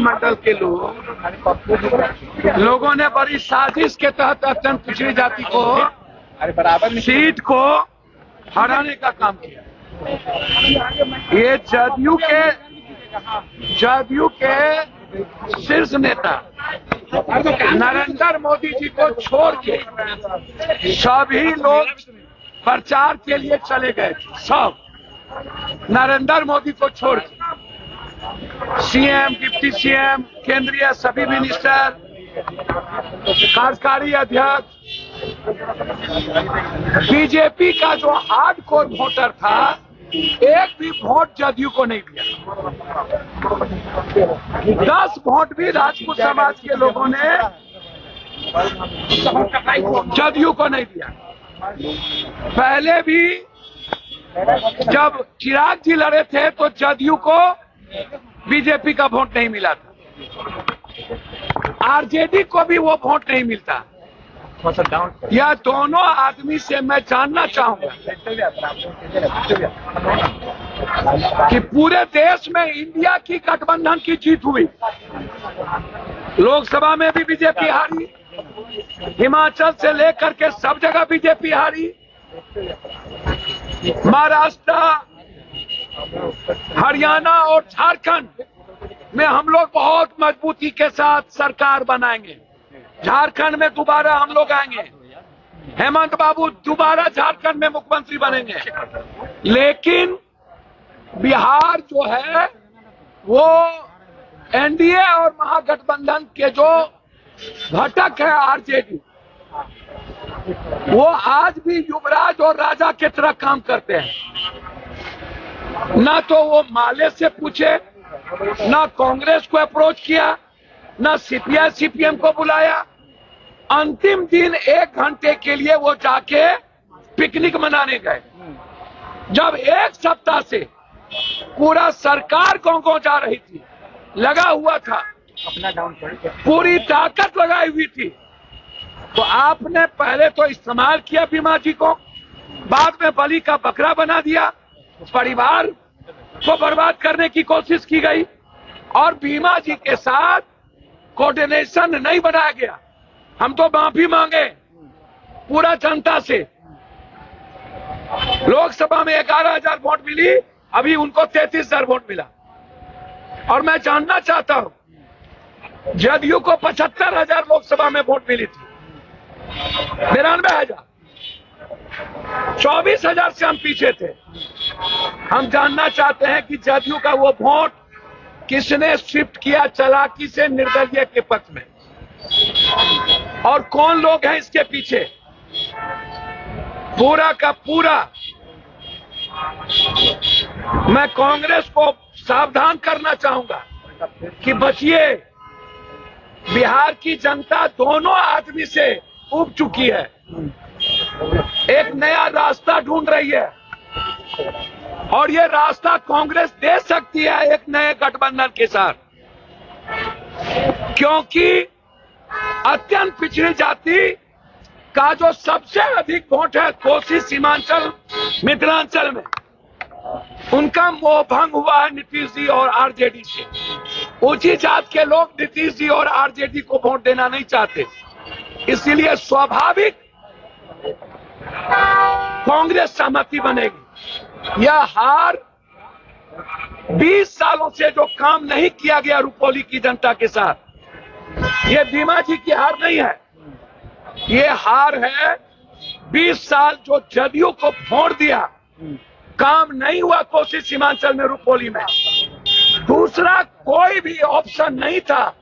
मंत्रिमंडल के लोगों ने बड़ी साजिश के तहत अत्यंत पिछड़ी जाति को सीट को हराने का काम किया। ये जदयू के शीर्ष नेता नरेंद्र मोदी जी को छोड़ के सभी लोग प्रचार के लिए चले गए थे। सब नरेंद्र मोदी को छोड़ के सीएम, डिप्टी सीएम, केंद्रीय सभी मिनिस्टर, कार्यकारी अध्यक्ष, बीजेपी का जो हार्डकोर वोटर था एक भी वोट जदयू को नहीं दिया। 10 वोट भी राजपूत समाज के लोगों ने जदयू को नहीं दिया। पहले भी जब चिराग जी लड़े थे तो जदयू को बीजेपी का वोट नहीं मिला था, आरजेडी को भी वो वोट नहीं मिलता। यह दोनों आदमी से मैं जानना चाहूंगा कि पूरे देश में इंडिया की गठबंधन की जीत हुई। लोकसभा में भी बीजेपी हारी, हिमाचल से लेकर के सब जगह बीजेपी हारी, महाराष्ट्र, हरियाणा और झारखंड में हम लोग बहुत मजबूती के साथ सरकार बनाएंगे। झारखंड में दोबारा हम लोग आएंगे, हेमंत बाबू दोबारा झारखंड में मुख्यमंत्री बनेंगे। लेकिन बिहार जो है वो एनडीए और महागठबंधन के जो घटक है आरजेडी, वो आज भी युवराज और राजा की तरह काम करते हैं। ना तो वो माले से पूछे, ना कांग्रेस को अप्रोच किया, ना सीपीआई सीपीएम को बुलाया। अंतिम दिन 1 घंटे के लिए वो जाके पिकनिक मनाने गए, जब 1 सप्ताह से पूरा सरकार गांव जा रही थी, लगा हुआ था, पूरी ताकत लगाई हुई थी। तो आपने पहले तो इस्तेमाल किया बीमा जी को, बाद में बलि का बकरा बना दिया, परिवार को बर्बाद करने की कोशिश की गई और बीमा जी के साथ कोऑर्डिनेशन नहीं बनाया गया। हम तो माफी मांगे पूरा जनता से। लोकसभा में 11,000 वोट मिली, अभी उनको 33,000 वोट मिला। और मैं जानना चाहता हूं, जदयू को 75,000 लोकसभा में वोट मिली थी, 92,000, 24,000 से हम पीछे थे। हम जानना चाहते हैं कि जदयू का वो वोट किसने शिफ्ट किया चालाकी से निर्दलीय के पक्ष में, और कौन लोग हैं इसके पीछे। पूरा का पूरा मैं कांग्रेस को सावधान करना चाहूंगा कि बचिए। बिहार की जनता दोनों आदमी से उब चुकी है, एक नया रास्ता ढूंढ रही है और ये रास्ता कांग्रेस दे सकती है एक नए गठबंधन के साथ, क्योंकि अत्यंत पिछड़ी जाति का जो सबसे अधिक वोट है कोसी, सीमांचल, मिथिलांचल में, उनका मोहभंग हुआ है नीतीश जी और आरजेडी से। ऊंची जात के लोग नीतीश जी और आरजेडी को वोट देना नहीं चाहते, इसीलिए स्वाभाविक कांग्रेस सहमति बनेगी। यह हार 20 सालों से जो काम नहीं किया गया रुपौली की जनता के साथ, ये बीमा जी की हार नहीं है, ये हार है 20 साल जो जदयू को वोट दिया, काम नहीं हुआ कोसी सीमांचल में, रुपौली में। दूसरा कोई भी ऑप्शन नहीं था,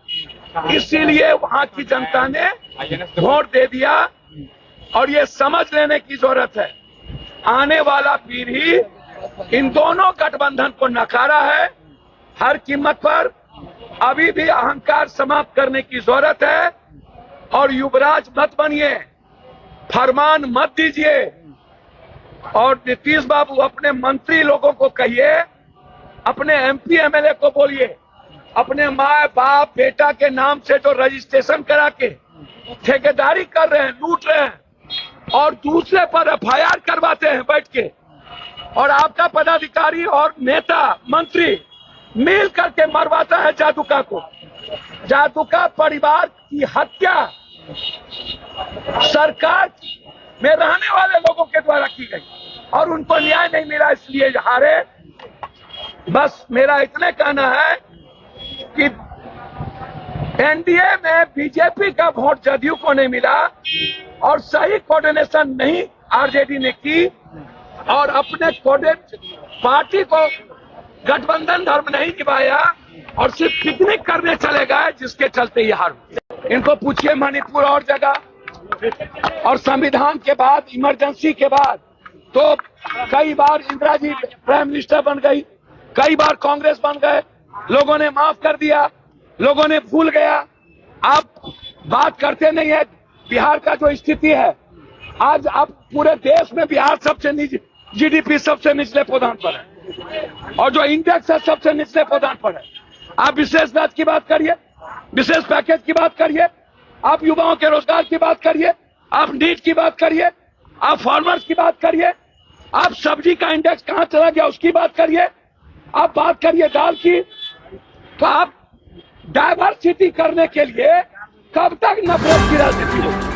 इसीलिए वहां की जनता ने वोट दे दिया। और ये समझ लेने की जरूरत है, आने वाला पीढ़ी इन दोनों गठबंधन को नकारा है हर कीमत पर। अभी भी अहंकार समाप्त करने की जरूरत है और युवराज मत बनिए, फरमान मत दीजिए। और नीतीश बाबू अपने मंत्री लोगों को कहिए, अपने एमपी एमएलए को बोलिए, अपने माँ बाप बेटा के नाम से जो रजिस्ट्रेशन करा के ठेकेदारी कर रहे हैं, लूट रहे हैं और दूसरे पर एफआईआर करवाते हैं बैठ के, और आपका पदाधिकारी और नेता मंत्री मिल करके मरवाता है जादुका को। जादुका परिवार की हत्या सरकार में रहने वाले लोगों के द्वारा की गई और उनको न्याय नहीं मिला, इसलिए हारे। बस मेरा इतने कहना है कि एनडीए में बीजेपी का वोट जदयू को नहीं मिला और सही कोऑर्डिनेशन नहीं आरजेडी ने की और अपने पार्टी को गठबंधन धर्म नहीं निभाया और सिर्फ पिकनिक करने चले गए, जिसके चलते ये हार हुई। इनको पूछिए मणिपुर और जगह, और संविधान के बाद, इमरजेंसी के बाद तो कई बार इंदिरा जी प्राइम मिनिस्टर बन गई, कई बार कांग्रेस बन गए, लोगों ने माफ कर दिया, लोगों ने भूल गया। आप बात करते नहीं है बिहार का जो स्थिति है। आज अब पूरे देश में बिहार सबसे जीडीपी सबसे निचले पदान पर है और जो इंडेक्स है सबसे निचले पदान पर है। आप विशेष बात की बात करिए, विशेष पैकेज की बात करिए, आप युवाओं के रोजगार की बात करिए, आप नीट की बात करिए, आप फार्मर्स की बात करिए, आप सब्जी का इंडेक्स कहां चला गया उसकी बात करिए, आप बात करिए दाल की। तो आप डाइवर्सिटी करने के लिए कब तक नफरत की राजनीति होगी?